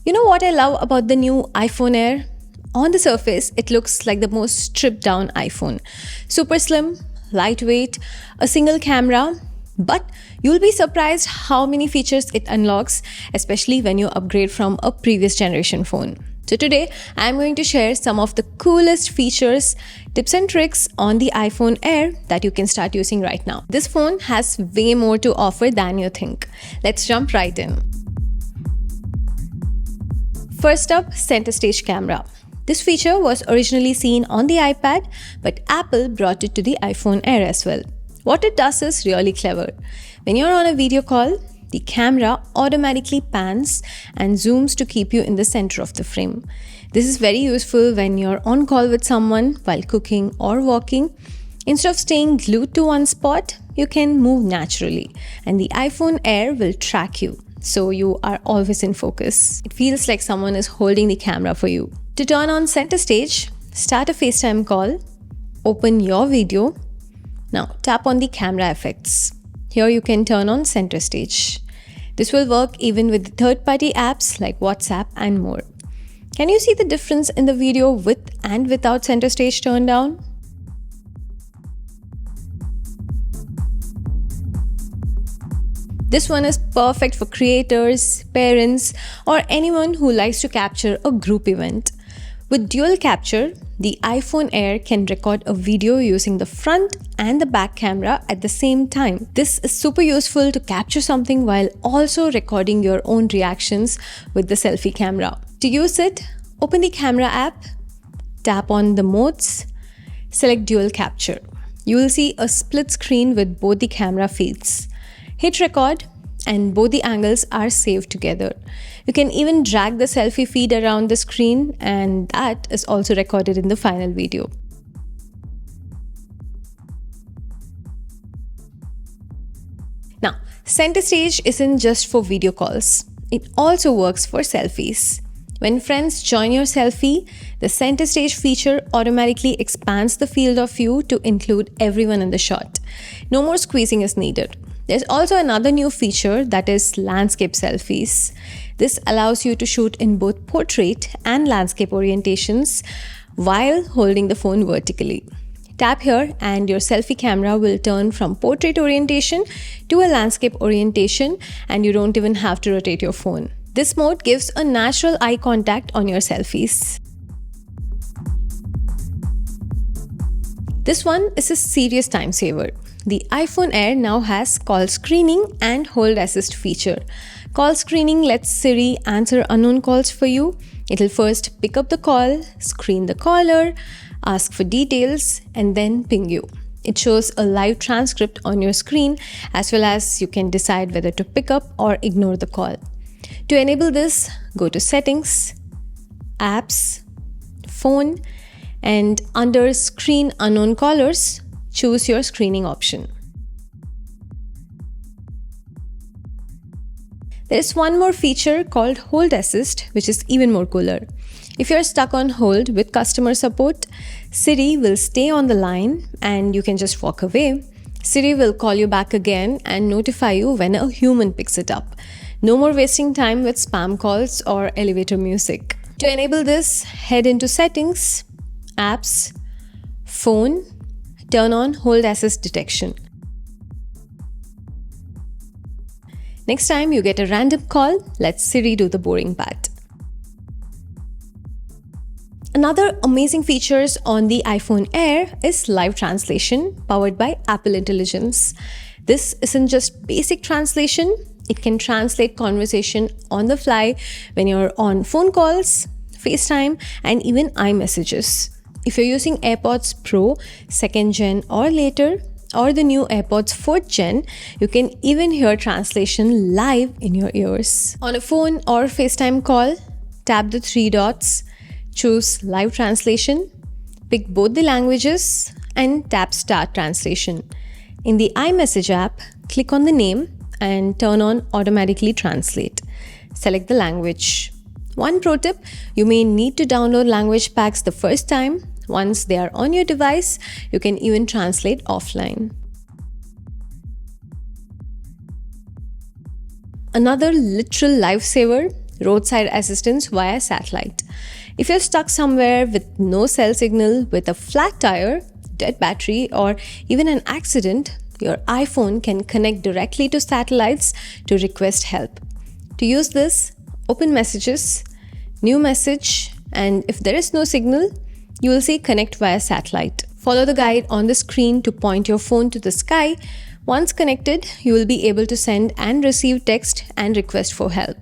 You know what I love about the new iPhone Air? On the surface, it looks like the most stripped down iPhone. Super slim, lightweight, a single camera, but you'll be surprised how many features it unlocks, especially when you upgrade from a previous generation phone. So today, I'm going to share some of the coolest features, tips and tricks on the iPhone Air that you can start using right now. This phone has way more to offer than you think. Let's jump right in. First up, center stage camera. This feature was originally seen on the iPad, but Apple brought it to the iPhone Air as well. What it does is really clever. When you're on a video call, the camera automatically pans and zooms to keep you in the center of the frame. This is very useful when you're on call with someone while cooking or walking. Instead of staying glued to one spot, you can move naturally, and the iPhone Air will track you, so you are always in focus. It feels like someone is holding the camera for you. To turn on center stage, start a FaceTime call, open your video. Now tap on the camera effects. Here you can turn on center stage. This will work even with third-party apps like WhatsApp and more. Can you see the difference in the video with and without center stage turned down? This one is perfect for creators, parents, or anyone who likes to capture a group event. With dual capture, the iPhone Air can record a video using the front and the back camera at the same time. This is super useful to capture something while also recording your own reactions with the selfie camera. To use it, open the camera app, tap on the modes, select dual capture. You will see a split screen with both the camera feeds. Hit record and both the angles are saved together. You can even drag the selfie feed around the screen, and that is also recorded in the final video. Now, center stage isn't just for video calls. It also works for selfies. When friends join your selfie, the center stage feature automatically expands the field of view to include everyone in the shot. No more squeezing is needed. There's also another new feature, that is landscape selfies. This allows you to shoot in both portrait and landscape orientations while holding the phone vertically. Tap here and your selfie camera will turn from portrait orientation to a landscape orientation, and you don't even have to rotate your phone. This mode gives a natural eye contact on your selfies. This one is a serious time saver. The iPhone Air now has call screening and hold assist feature. Call screening lets Siri answer unknown calls for you. It'll first pick up the call, screen the caller, ask for details, and then ping you. It shows a live transcript on your screen, as well as you can decide whether to pick up or ignore the call. To enable this, go to Settings, Apps, Phone, and under Screen Unknown Callers, choose your screening option. There's one more feature called Hold Assist, which is even more cooler. If you're stuck on hold with customer support, Siri will stay on the line and you can just walk away. Siri will call you back again and notify you when a human picks it up. No more wasting time with spam calls or elevator music. To enable this, head into Settings, Apps, Phone, turn on Hold Assist detection. Next time you get a random call, let Siri do the boring part. Another amazing features on the iPhone Air is live translation powered by Apple Intelligence. This isn't just basic translation, it can translate conversation on the fly when you're on phone calls, FaceTime, and even iMessages. If you're using AirPods Pro 2nd Gen or later, or the new AirPods 4th Gen, you can even hear translation live in your ears. On a phone or FaceTime call, tap the three dots, choose Live Translation, pick both the languages, and tap Start Translation. In the iMessage app, click on the name and turn on Automatically Translate. Select the language. One pro tip, you may need to download language packs the first time. Once they are on your device, you can even translate offline. Another literal lifesaver roadside assistance via satellite. If you're stuck somewhere with no cell signal, with a flat tire, dead battery, or even an accident, your iPhone can connect directly to satellites to request help. To use this, open Messages, New Message, and if there is no signal, you will see Connect via satellite. Follow the guide on the screen to point your phone to the sky. Once connected, you will be able to send and receive text and request for help.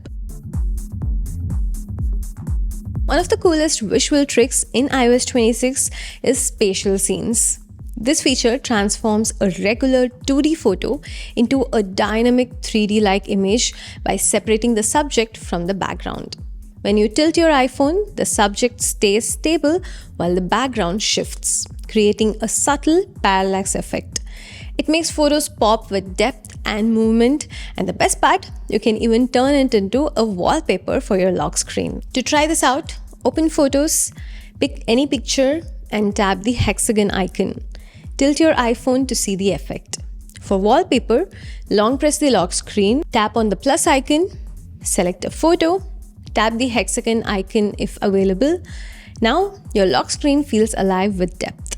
One of the coolest visual tricks in iOS 26 is Spatial Scenes. This feature transforms a regular 2D photo into a dynamic 3D-like image by separating the subject from the background. When you tilt your iPhone, the subject stays stable while the background shifts, creating a subtle parallax effect. It makes photos pop with depth and movement, and the best part, you can even turn it into a wallpaper for your lock screen. To try this out, open Photos, pick any picture and tap the hexagon icon. Tilt your iPhone to see the effect. For wallpaper, long press the lock screen, tap on the plus icon, select a photo, tap the hexagon icon if available. Now, your lock screen feels alive with depth.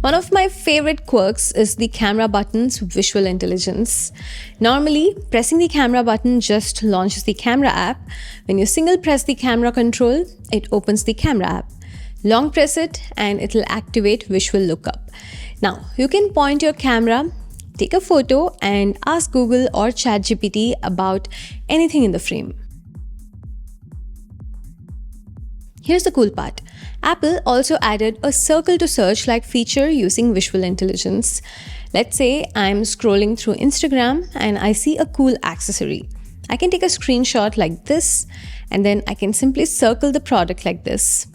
One of my favorite quirks is the camera button's visual intelligence. Normally, pressing the camera button just launches the camera app. When you single press the camera control, it opens the camera app. Long press it and it will activate visual lookup. Now, you can point your camera, take a photo and ask Google or ChatGPT about anything in the frame. Here's the cool part. Apple also added a circle to search like feature using visual intelligence. Let's say I'm scrolling through Instagram and I see a cool accessory. I can take a screenshot like this and then I can simply circle the product like this.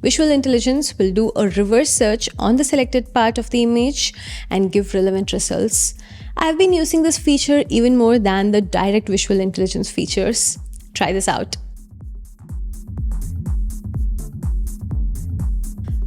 Visual intelligence will do a reverse search on the selected part of the image and give relevant results. I've been using this feature even more than the direct visual intelligence features. Try this out.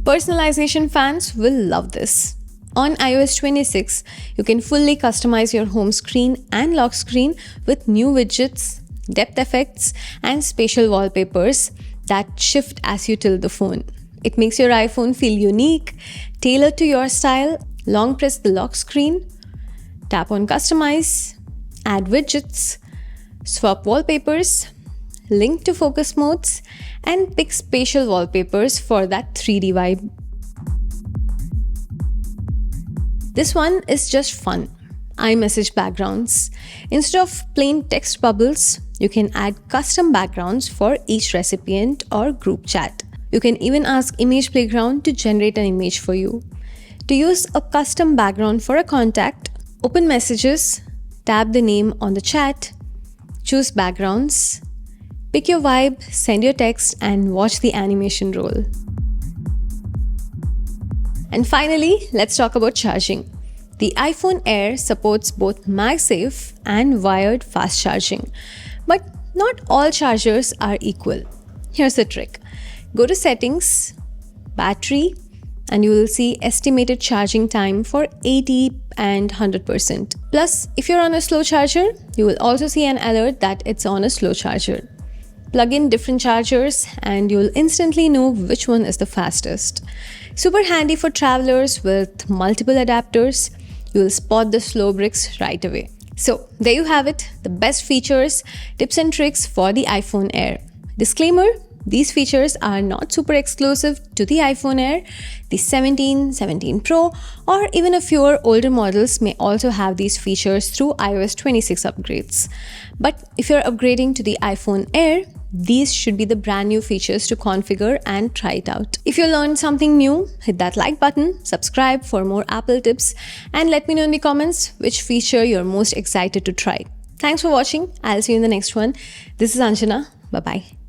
Personalization fans will love this. On iOS 26, you can fully customize your home screen and lock screen with new widgets, depth effects, and spatial wallpapers that shift as you tilt the phone. It makes your iPhone feel unique, tailored to your style. Long press the lock screen, tap on Customize, add widgets, swap wallpapers, link to focus modes, and pick spatial wallpapers for that 3D vibe. This one is just fun. iMessage backgrounds. Instead of plain text bubbles, you can add custom backgrounds for each recipient or group chat. You can even ask Image Playground to generate an image for you. To use a custom background for a contact, open Messages, tap the name on the chat, choose Backgrounds, pick your vibe, send your text, and watch the animation roll. And finally, let's talk about charging. The iPhone Air supports both MagSafe and wired fast charging. But not all chargers are equal. Here's the trick. Go to Settings, Battery, and you will see estimated charging time for 80 and 100%. Plus, if you're on a slow charger, you will also see an alert that it's on a slow charger. Plug in different chargers and you'll instantly know which one is the fastest. Super handy for travelers with multiple adapters. You'll spot the slow bricks right away. So there you have it, the best features, tips and tricks for the iPhone Air. Disclaimer, these features are not super exclusive to the iPhone Air. The 17, 17 Pro, or even a fewer older models may also have these features through iOS 26 upgrades. But if you're upgrading to the iPhone Air, these should be the brand new features to configure and try it out. If you learned something new, hit that like button, subscribe for more Apple tips, and let me know in the comments which feature you're most excited to try. Thanks for watching. I'll see you in the next one. This is Anjana. Bye-bye.